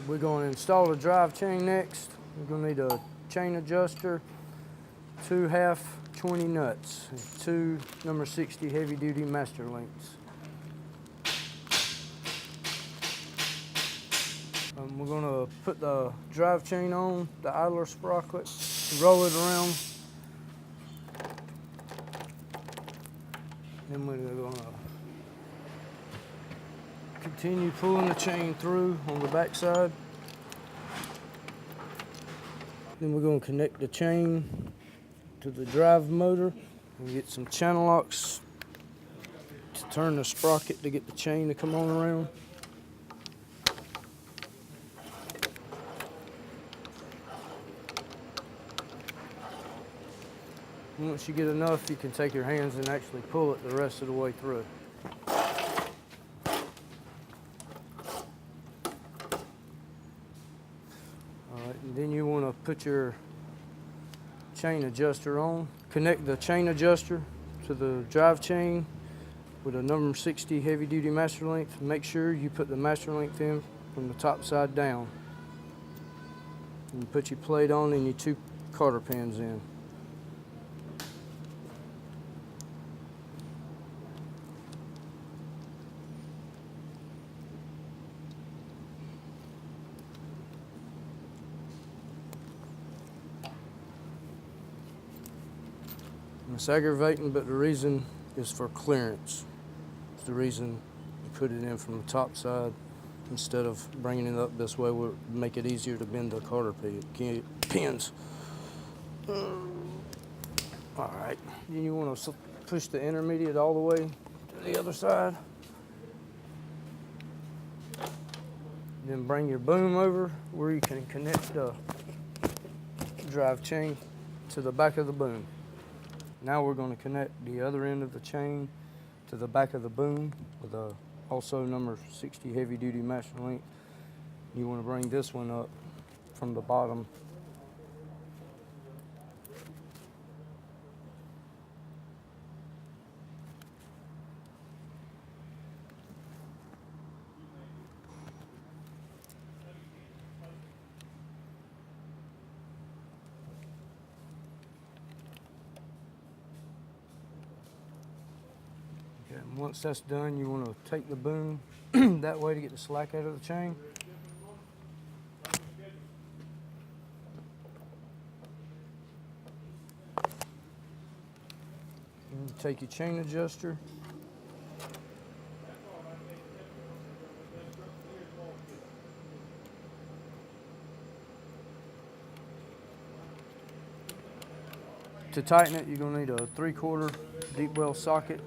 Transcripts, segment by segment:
We're going to install the drive chain next. We're going to need a chain adjuster, 2 half 20 nuts, and 2 number 60 heavy duty master links. We're going to put the drive chain on the idler sprocket, roll it around. Then we're going to continue pulling the chain through on the back side. Then we're going to connect the chain to the drive motor and get some channel locks to turn the sprocket to get the chain to come on around. Once you get enough, you can take your hands and actually pull it the rest of the way through. Alright, and then you want to put your chain adjuster on. Connect the chain adjuster to the drive chain with a number 60 heavy duty master length. Make sure you put the master length in from the top side down. And you put your plate on and your 2 cotter pins in. It's aggravating, but the reason is for clearance. It's the reason you put it in from the top side instead of bringing it up this way will make it easier to bend the cotter pins. All right, then you want to push the intermediate all the way to the other side. Then bring your boom over where you can connect the drive chain to the back of the boom. Now we're going to connect the other end of the chain to the back of the boom with a also number 60 heavy duty master length. You want to bring this one up from the bottom. And once that's done, you want to take the boom that way to get the slack out of the chain. And take your chain adjuster. To tighten it, you're going to need a 3/4 deep well socket.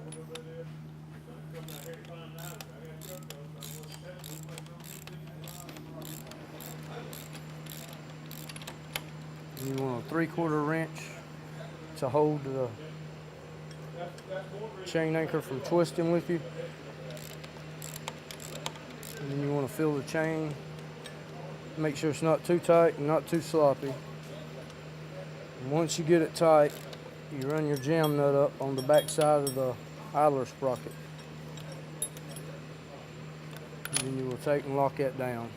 You want a 3/4 wrench to hold the chain anchor from twisting with you. And then you want to feel the chain. Make sure it's not too tight and not too sloppy. And once you get it tight, you run your jam nut up on the back side of the idler sprocket. And then you will take and lock that down.